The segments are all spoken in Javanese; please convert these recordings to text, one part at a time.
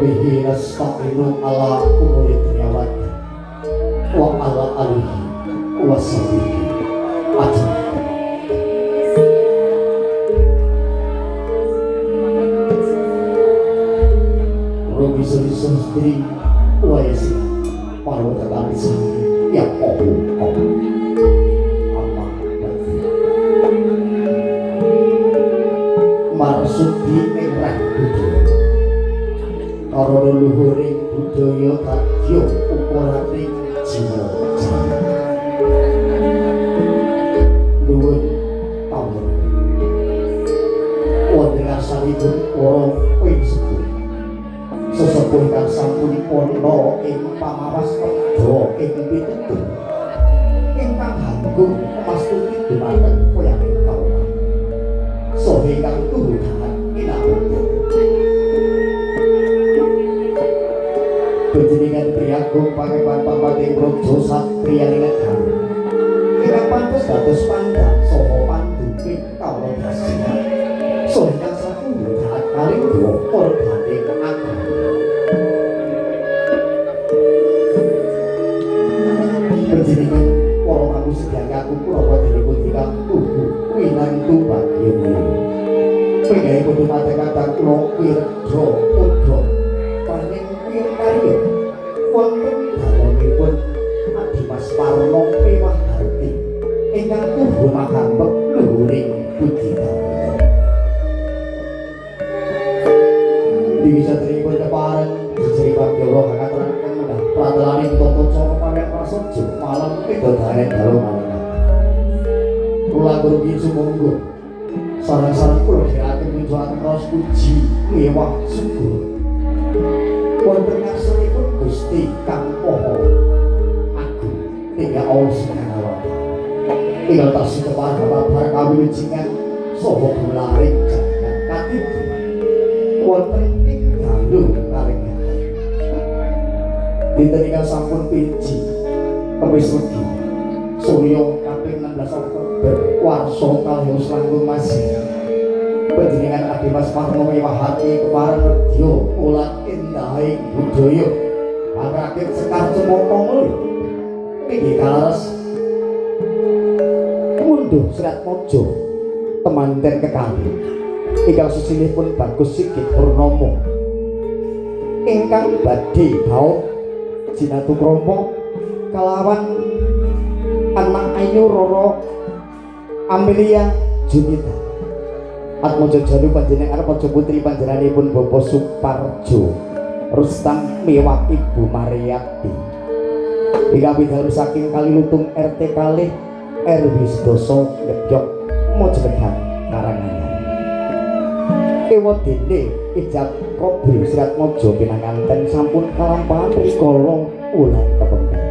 wabihi nasta'inu ala umuri dunyawat wa ala alihi wa sahbihi ajma'in. Rogi sendiri wa yasi paru tekan sahih ya Allah marsudi ing budaya karo leluhuring budaya kadya ukuraning jiwa luwih taun wonten asalipun para pinsepuh sesepuh ingkang sampun pondo ing pamawas pedha ing pitutur ingkang hanggung mastuti dumateng koyanging kaulah saha ingkang tuhuhan inapun panjenengan priyagung pangepan papating praja satriya negari ingkang pantes dados pandang saha pandhuping kawula dasar saha ingkang satunggal kaling dua korbaning agama panjenengan para tamu sedaya aku kula dipun dikang tuhu winantu bagya mulia pengae kudu kata kula wirda uga paning piyung karya wonten dalemipun Adimas Parno Mewah Harti ingkang tuhu makambek luhuring budaya bisa teripun kepareng jejeri Pagyawa kakaturaken mendah pratelaning tata cara panen prasaja malam pidodaren dalu malih kula grugi sumungguh sareng-sareng kula dherekaken munjulaken raos puji mewah syukur wonten ngarsanipun Gusti kang Maha Agung tinggal Allah Subhanahu wa taala tinggal tasih kepareng babar kawilujengan saha gularing jagat katiti wonten ing dalu karengan dinten ingkang sampun pinci kawis wedi surya kaping 16 Oktober warsa kalih langkung masih panjenengan Adimas Parno Mewah Harti kepareng nedya ulat endahing budaya angrakit sekar cemoko mulih inggih kaleres munduh Serat Mojo temanten kekalih ingkang sesilihipun Bagus Sigit Purnomo ingkang badhe bau jinatu krama kelawan anak ayu Roro Amelia Junita Atmojo Jalu panjenengan arep aja putri panjenenganipun Bapak Suparjo Rustam Mewah Ibu Mariati ingkang pidhalu saking Kalilutung RT kalih RW 11 Ngejok Mojokedhang Karanganyar Ewa dene ijab kabul Serat Mojo pinanganten sampun kalampahan rikala ulan kepengker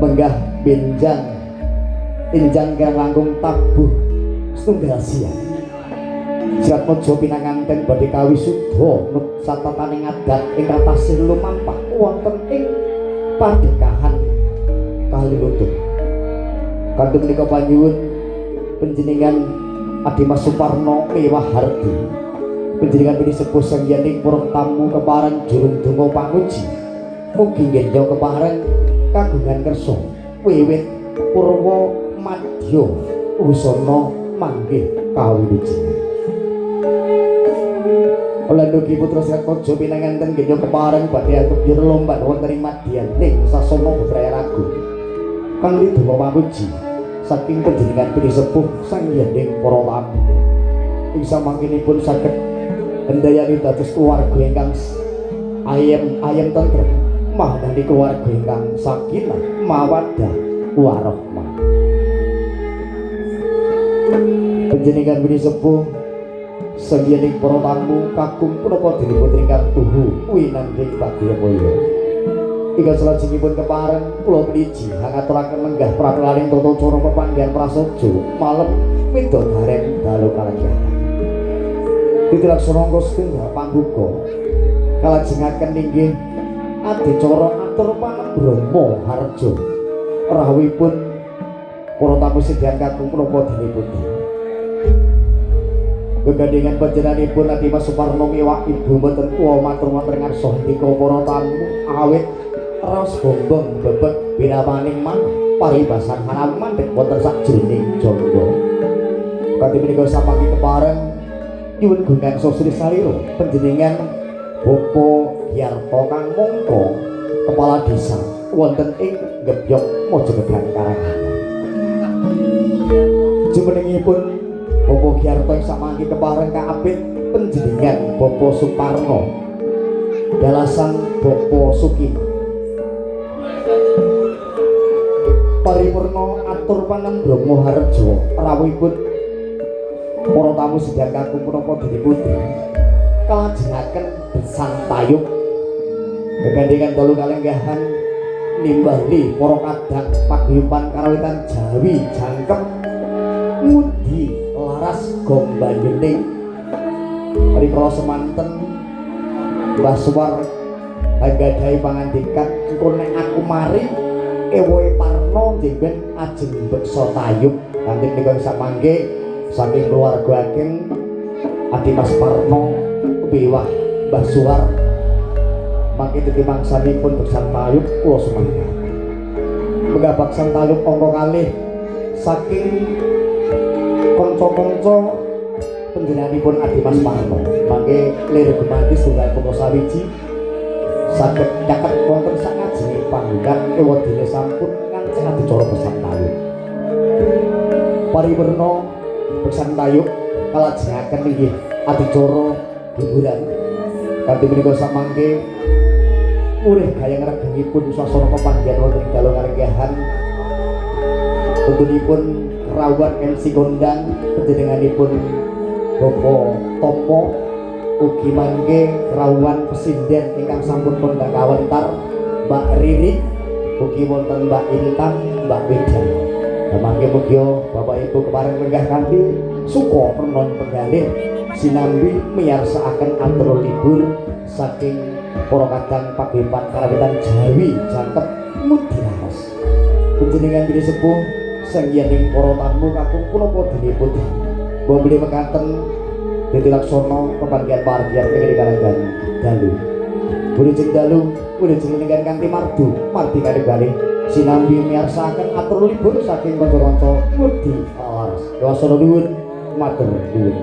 menggah benjang injang kang langkung tabuh setunggal siang Serat Mojo pinanganten badhe kawisuda satataning adat ingkang tasih lumampah wonten ing padhekahan Kalilutung kanthi menika panyuwun panjenengan Adimas Suparno Mewah Harti panjenengan pilih sepuh sangyaning para tamu kepareng jurung donga panguji mugi nggenda kepareng kagungan kersa wiwit purwa madya usana manggih kawilujengan Landugi putra Serat Mojo pinanganten nggenda kepareng badhe atur lomba wonten ing madyaning sasana Bebraya Ragu kanthi donga panguji saking panjenengan pilih sepuh sangyaning para tamu ing samangkinipun saged hendayani dados keluarga ingkang ayem tentrem mahdani keluarga ingkang sakinah mawaddah warahmah panjenengan pilih sepuh sangyaning para tamu kakung punapa dinipun ingkang tuhu winanggih bagya mulya ingkang salajengipun kepareng kula priji ngaturaken menggah pratelaning tata cara pepanggihan prasaja malem widodaren dalu kalenggahan dilaksanaken setunggal pambuka kalajengaken inggih adicara atur panembromo harja rawuhipun para tamu sedherek kakung punapa dinipun Gegandingan panjenenganipun Adi Mas Suparno miwah ibu mboten kuwa matur wonten ngarsa nika para tamu awit raos bombong bebek binamaning man paribasan hanam mandhek wonten sajroning jangga. Kanthi menika sapanggih kepareng nyuwun gungan sosri salira panjenengan Bapak Yarto Kang Mongko kepala desa wonten ing Gebyok Mojogedan Karangan. Jumenengipun Bapak Yarto ing sapanggih kepareng kaabit panjenengan Bapak Suparno dalasan Bapak Sukino paripurna atur panembromo harjo rawuhipun para tamu sedaya kakung punapa Dene Putri kalajengaken besan tayub gegandingan dalu kalenggahan nimbali para kadang paguyuban karawitan Jawi jangkep ngudi laras gombayuning rikala semanten Mbah Suwar anggadhahi pangandikan engko nek aku mari ewohe Parno jengben ajeng beksa tayub kanthi menika sapanggih saking keluarga ageng Adi Mas Parno biwah Mbah Suwar mangke dadi mangsanipun beksan tayub kula sumangga menggah beksan tayub angka kalih saking kanca-kanca panjenenganipun Adi Mas Parno mangke lir gumanti setunggal poko sawiji saged nyaket wonten sak ngajenge panggonan ewadene sampun nganceng adicara beksan tayub paripurna beksan tayub kalajengaken inggih adicara hiburan kanthi menika samangke murih gayeng regengipun swasana pepanggihan wonten ing dalu kalenggahan tentunipun rawuhan MC kondang panjenenganipun Bapak Tomo ugi mangke rawuhan pesinden ingkang sampun kondang kawentar Mbak Riri ugi wonten Mbak Intan Mbak Wedan mangke mugi Bapak Ibu kepareng lenggah kanthi suka pernon penggalih sinambi miyarsakaken atur libur saking para kadang paguyuban karawitan Jawi jangkep mudiras panjenengan diri sepuh sangyaning para tamu kakung punapa Dene Putri bombli mekaten dadi laksana pepanggihan pargian ing kalangan dalu wilujeng dalu wilujeng ninggan kanthi mardu mardi kalih sinambi miyarsakaken atur libur saking kanca-kanca mudi alas wasana nuwun matur nuwun